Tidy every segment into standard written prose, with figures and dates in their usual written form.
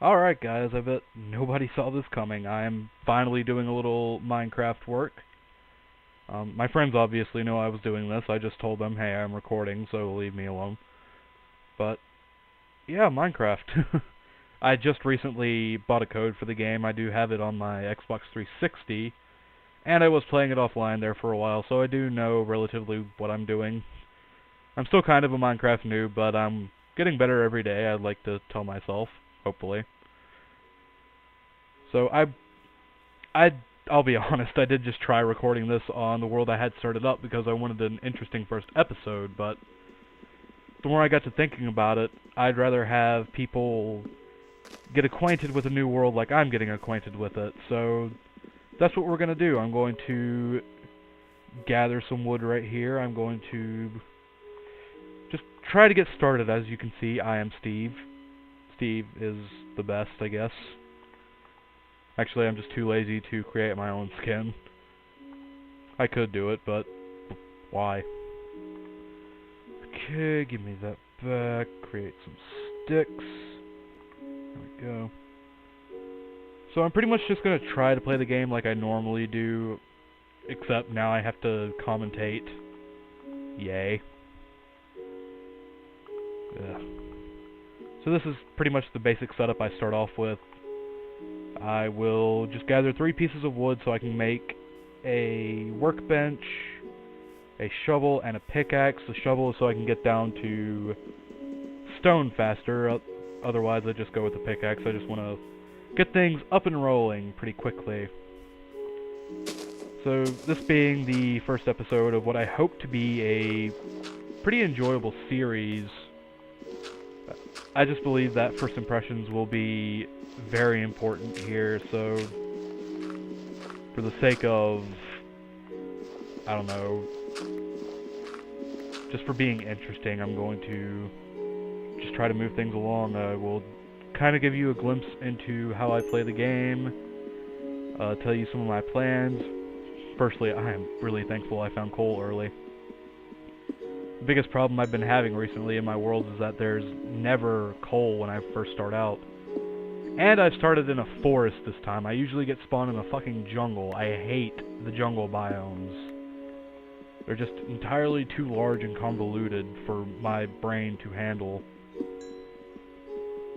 Alright guys, I bet nobody saw this coming. I am finally doing a little Minecraft work. My friends obviously know I was doing this. I just told them, hey, I'm recording, so leave me alone. But, yeah, Minecraft. I just recently bought a code for the game. I do have it on my Xbox 360, and I was playing it offline there for a while, so I do know relatively what I'm doing. I'm still kind of a Minecraft noob, but I'm getting better every day, I'd like to tell myself, hopefully. So I, I'll be honest, I did just try recording this on the world I had started up because I wanted an interesting first episode, but the more I got to thinking about it, I'd rather have people get acquainted with a new world like I'm getting acquainted with it. So that's what we're going to do. I'm going to gather some wood right here. I'm going to just try to get started. As you can see, I am Steve. Steve is the best, I guess. Actually, I'm just too lazy to create my own skin. I could do it, but why? Okay, give me that back. Create some sticks. There we go. So I'm pretty much just going to try to play the game like I normally do, except now I have to commentate. Yay. Ugh. So this is pretty much the basic setup I start off with. I will just gather 3 pieces of wood so I can make a workbench, a shovel, and a pickaxe. The shovel is so I can get down to stone faster, otherwise I just go with the pickaxe. I just want to get things up and rolling pretty quickly. So this being the first episode of what I hope to be a pretty enjoyable series, I just believe that first impressions will be very important here, so for the sake of, I don't know, just for being interesting, I'm going to just try to move things along. I will kind of give you a glimpse into how I play the game, tell you some of my plans. Firstly, I am really thankful I found coal early. The biggest problem I've been having recently in my world is that there's never coal when I first start out. And I've started in a forest this time. I usually get spawned in a fucking jungle. I hate the jungle biomes. They're just entirely too large and convoluted for my brain to handle.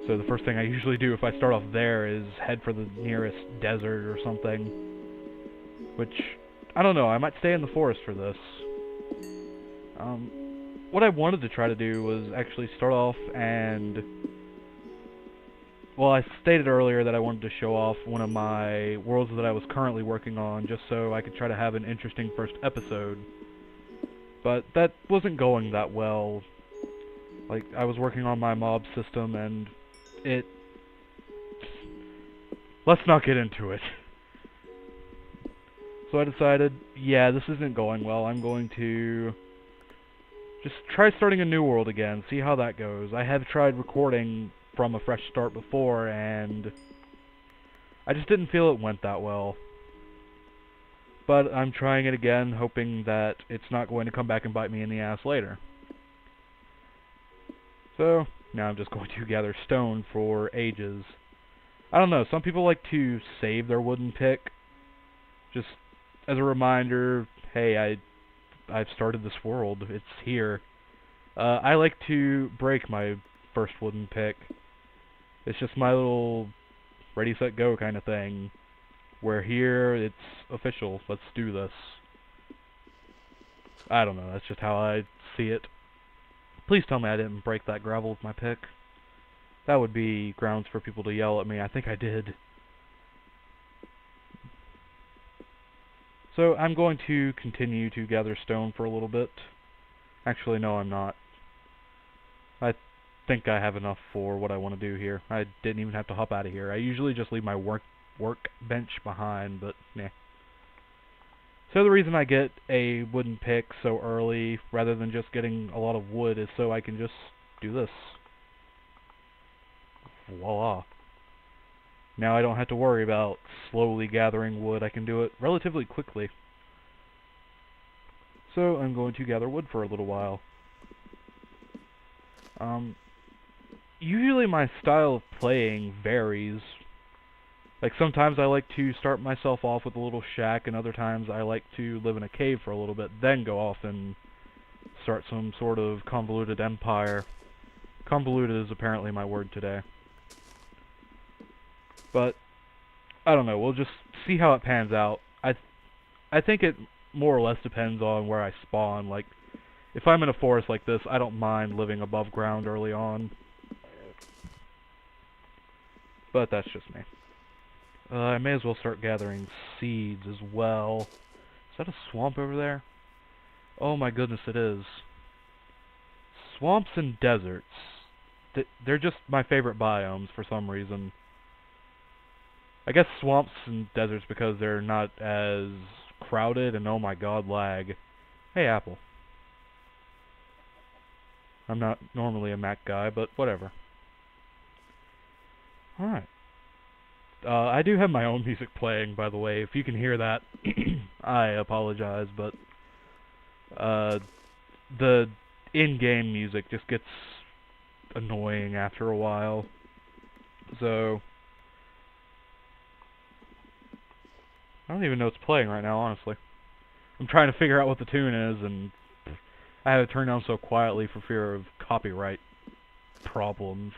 So the first thing I usually do if I start off there is head for the nearest desert or something. Which, I don't know, I might stay in the forest for this. What I wanted to try to do was actually start off and... Well, I stated earlier that I wanted to show off one of my worlds that I was currently working on, just so I could try to have an interesting first episode. But that wasn't going that well. Like, I was working on my mob system, and it... Let's not get into it. So I decided, yeah, this isn't going well. I'm going to just try starting a new world again, see how that goes. I have tried recording from a fresh start before, and I just didn't feel it went that well. But I'm trying it again, hoping that it's not going to come back and bite me in the ass later. So, now I'm just going to gather stone for ages. I don't know, some people like to save their wooden pick, just as a reminder, hey, I've started this world, it's here. I like to break my first wooden pick. It's just my little ready, set, go kind of thing. Where here, it's official, let's do this. I don't know, that's just how I see it. Please tell me I didn't break that gravel with my pick. That would be grounds for people to yell at me. I think I did. So I'm going to continue to gather stone for a little bit. Actually, no, I'm not. I think I have enough for what I want to do here. I didn't even have to hop out of here. I usually just leave my workbench behind, but nah. So the reason I get a wooden pick so early, rather than just getting a lot of wood, is so I can just do this. Voila. Now I don't have to worry about slowly gathering wood. I can do it relatively quickly. So I'm going to gather wood for a little while. usually my style of playing varies. Like, sometimes I like to start myself off with a little shack, and other times I like to live in a cave for a little bit, then go off and start some sort of convoluted empire. Convoluted is apparently my word today. But, I don't know, we'll just see how it pans out. I think it more or less depends on where I spawn. Like, if I'm in a forest like this, I don't mind living above ground early on. But that's just me. I may as well start gathering seeds as well. Is that a swamp over there? Oh my goodness, it is. Swamps and deserts. They're just my favorite biomes for some reason. I guess swamps and deserts because they're not as crowded, and oh my god, lag. Hey, Apple. I'm not normally a Mac guy, but whatever. Alright. I do have my own music playing, by the way. If you can hear that, I apologize, but the in-game music just gets annoying after a while. So, I don't even know what's playing right now, honestly. I'm trying to figure out what the tune is, and I have it turned down so quietly for fear of copyright problems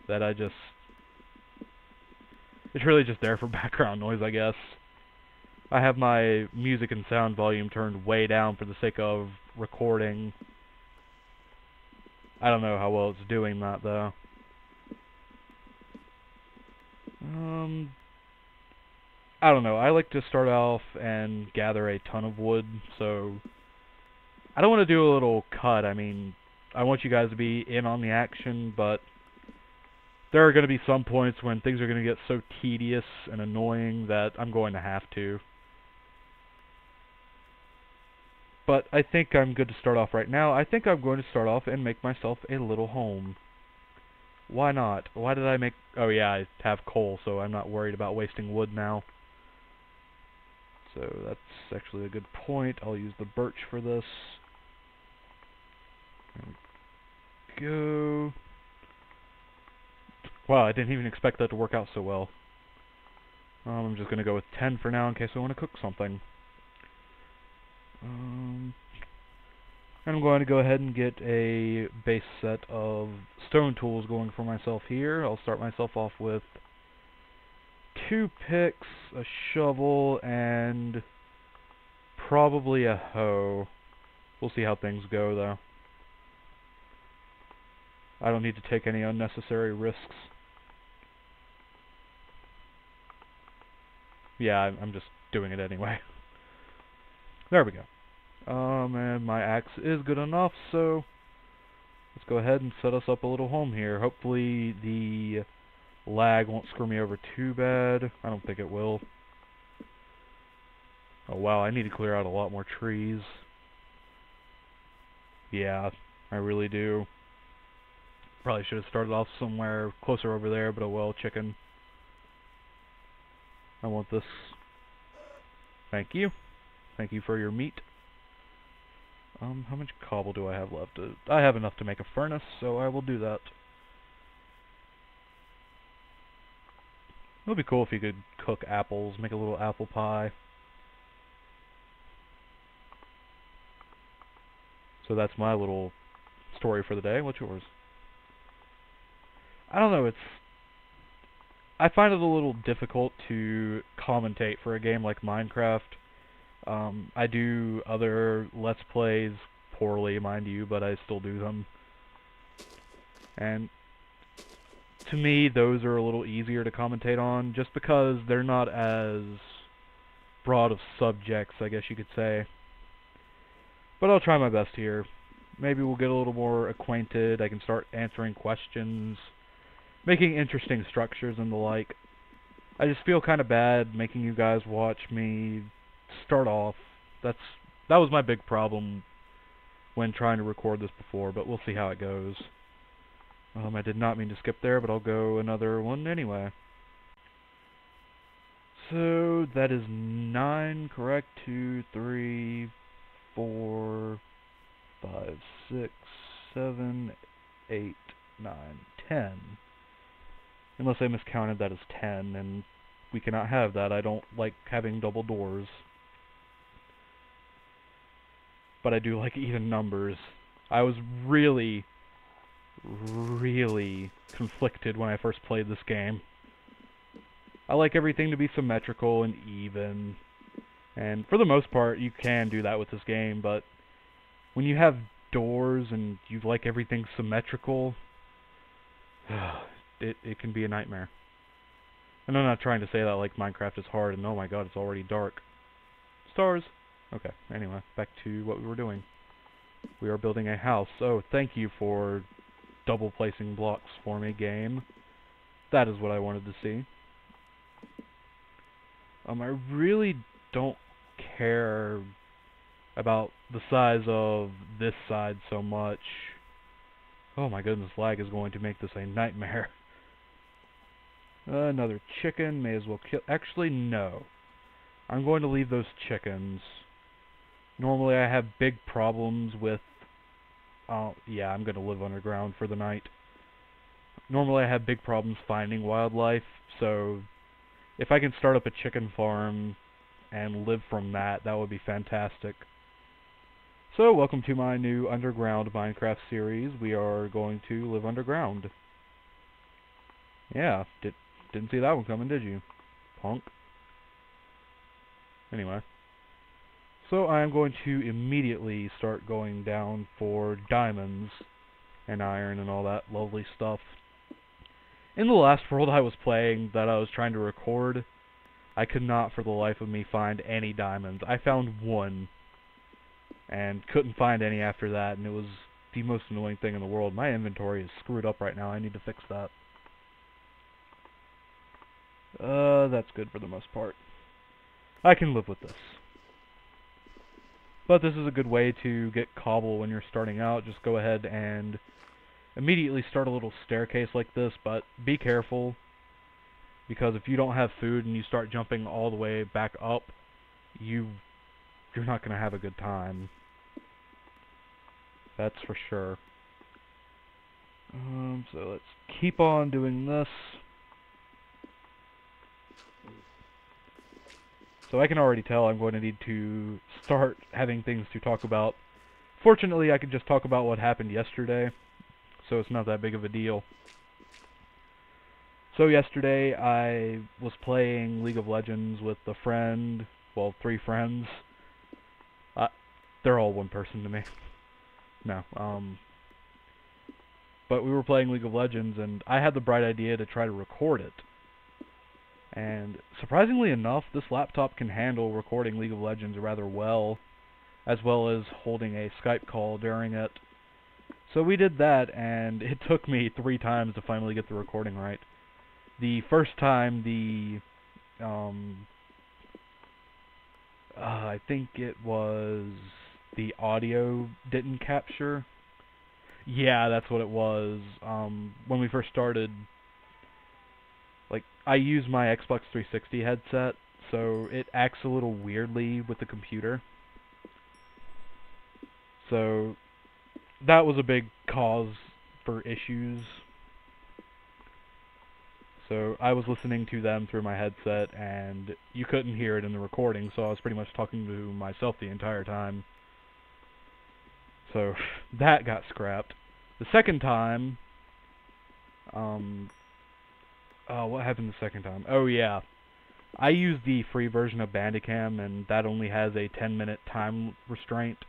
that it's really just there for background noise, I guess. I have my music and sound volume turned way down for the sake of recording. I don't know how well it's doing that, though. I don't know. I like to start off and gather a ton of wood, so I don't want to do a little cut. I mean, I want you guys to be in on the action, but there are going to be some points when things are going to get so tedious and annoying that I'm going to have to. But I think I'm good to start off right now. I think I'm going to start off and make myself a little home. Why not? Why did I make... Oh yeah, I have coal, so I'm not worried about wasting wood now. So that's actually a good point. I'll use the birch for this. There we go. Wow, I didn't even expect that to work out so well. I'm just going to go with 10 for now in case I want to cook something. And I'm going to go ahead and get a base set of stone tools going for myself here. I'll start myself off with 2 picks, a shovel, and probably a hoe. We'll see how things go, though. I don't need to take any unnecessary risks. Yeah, I'm just doing it anyway. There we go. And my axe is good enough, so let's go ahead and set us up a little home here. Hopefully the lag won't screw me over too bad. I don't think it will. Oh wow, I need to clear out a lot more trees. Yeah, I really do. Probably should have started off somewhere closer over there, but oh well, chicken. I want this. Thank you. Thank you for your meat. How much cobble do I have left? I have enough to make a furnace, so I will do that. It would be cool if you could cook apples, make a little apple pie. So that's my little story for the day. What's yours? I don't know, I find it a little difficult to commentate for a game like Minecraft. I do other Let's Plays poorly, mind you, but I still do them. And to me, those are a little easier to commentate on, just because they're not as broad of subjects, I guess you could say. But I'll try my best here. Maybe we'll get a little more acquainted, I can start answering questions, making interesting structures and the like. I just feel kind of bad making you guys watch me start off. That was my big problem when trying to record this before, but we'll see how it goes. I did not mean to skip there, but I'll go another one anyway. So that is 9, correct? 2, 3, 4, 5, 6, 7, 8, 9, 10. Unless I miscounted that as 10, and we cannot have that. I don't like having double doors. But I do like even numbers. I was really, really conflicted when I first played this game. I like everything to be symmetrical and even. And for the most part, you can do that with this game, but when you have doors and you like everything symmetrical, it can be a nightmare. And I'm not trying to say that like Minecraft is hard and oh my god, it's already dark. Stars! Okay, anyway, back to what we were doing. We are building a house. Oh, thank you for double placing blocks for me, game. That is what I wanted to see. I really don't care about the size of this side so much. Oh my goodness, lag is going to make this a nightmare. Another chicken, may as well kill. Actually, no. I'm going to leave those chickens. Normally I have big problems with... yeah, I'm going to live underground for the night. Normally I have big problems finding wildlife, so if I can start up a chicken farm and live from that, that would be fantastic. So, welcome to my new underground Minecraft series. We are going to live underground. Yeah, didn't see that one coming, did you? Punk. Anyway. So I am going to immediately start going down for diamonds and iron and all that lovely stuff. In the last world I was playing that I was trying to record, I could not for the life of me find any diamonds. I found one and couldn't find any after that, and it was the most annoying thing in the world. My inventory is screwed up right now. I need to fix that. That's good for the most part. I can live with this. But this is a good way to get cobble when you're starting out. Just go ahead and immediately start a little staircase like this, but be careful, because if you don't have food and you start jumping all the way back up, you're not going to have a good time. That's for sure. So let's keep on doing this. So I can already tell I'm going to need to start having things to talk about. Fortunately, I can just talk about what happened yesterday, so it's not that big of a deal. So yesterday, I was playing League of Legends with a friend, well, 3 friends. They're all one person to me. No, but we were playing League of Legends, and I had the bright idea to try to record it. And surprisingly enough, this laptop can handle recording League of Legends rather well as holding a Skype call during it. So we did that, and it took me 3 times to finally get the recording right. The first time, I think it was the audio didn't capture. Yeah, that's what it was. When we first started, like, I use my Xbox 360 headset, so it acts a little weirdly with the computer. So that was a big cause for issues. So I was listening to them through my headset, and you couldn't hear it in the recording, so I was pretty much talking to myself the entire time. So that got scrapped. The second time, what happened the second time? Oh yeah, I used the free version of Bandicam, and that only has a 10-minute time restraint.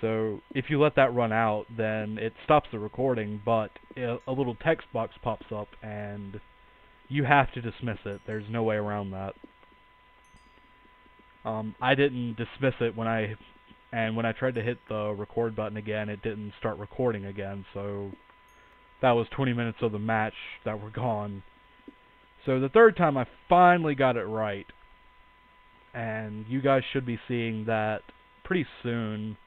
So if you let that run out, then it stops the recording, but a little text box pops up, and you have to dismiss it. There's no way around that. I didn't dismiss it when I tried to hit the record button again, it didn't start recording again, so that was 20 minutes of the match that were gone. So the third time I finally got it right, and you guys should be seeing that pretty soon.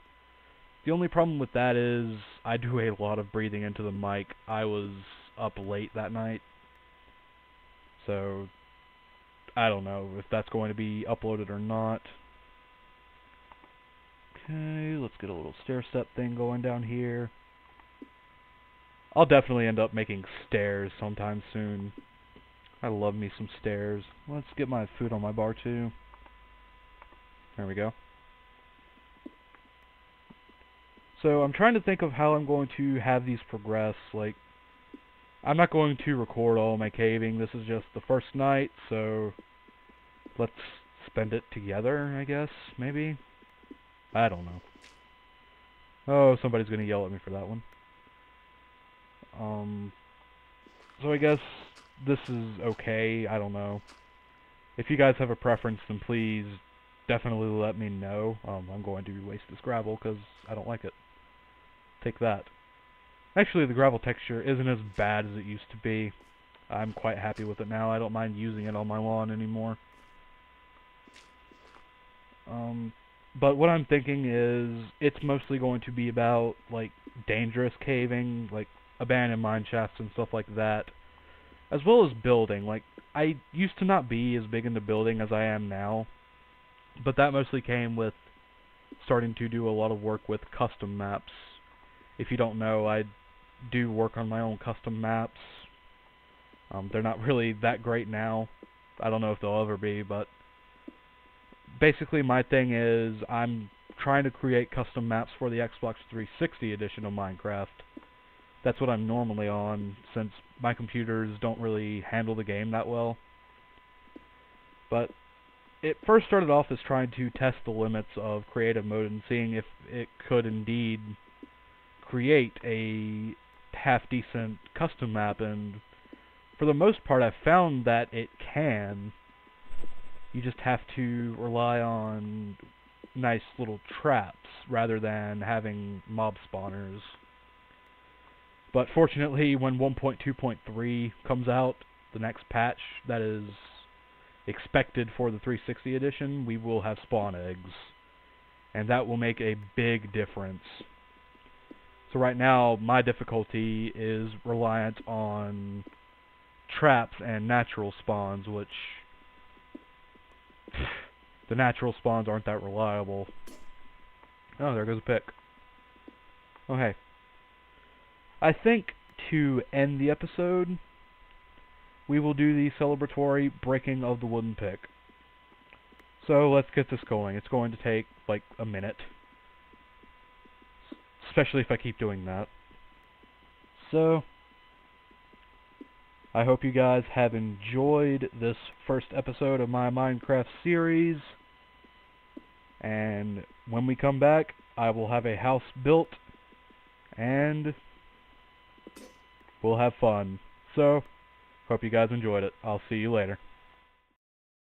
The only problem with that is I do a lot of breathing into the mic. I was up late that night, so I don't know if that's going to be uploaded or not. Okay, let's get a little stair step thing going down here. I'll definitely end up making stairs sometime soon. I love me some stairs. Let's get my food on my bar too. There we go. So I'm trying to think of how I'm going to have these progress. Like, I'm not going to record all my caving. This is just the first night, so let's spend it together, I guess, maybe? I don't know. Oh, somebody's gonna yell at me for that one. So I guess this is okay, I don't know. If you guys have a preference, then please definitely let me know. I'm going to waste this gravel because I don't like it. Take that. Actually, the gravel texture isn't as bad as it used to be. I'm quite happy with it now. I don't mind using it on my lawn anymore. But what I'm thinking is it's mostly going to be about, like, dangerous caving, like abandoned mine shafts and stuff like that, as well as building. Like, I used to not be as big into building as I am now, but that mostly came with starting to do a lot of work with custom maps. If you don't know, I do work on my own custom maps. They're not really that great now. I don't know if they'll ever be, but basically my thing is I'm trying to create custom maps for the Xbox 360 edition of Minecraft. That's what I'm normally on, since my computers don't really handle the game that well. But it first started off as trying to test the limits of creative mode and seeing if it could indeed create a half-decent custom map, and for the most part I've found that it can. You just have to rely on nice little traps rather than having mob spawners. But fortunately, when 1.2.3 comes out, the next patch that is expected for the 360 edition, we will have spawn eggs. And that will make a big difference. So right now, my difficulty is reliant on traps and natural spawns, which the natural spawns aren't that reliable. Oh, there goes a pick. Okay. I think to end the episode, we will do the celebratory breaking of the wooden pick. So let's get this going. It's going to take like a minute. Especially if I keep doing that. So, I hope you guys have enjoyed this first episode of my Minecraft series. And when we come back, I will have a house built. And we'll have fun. So, hope you guys enjoyed it. I'll see you later.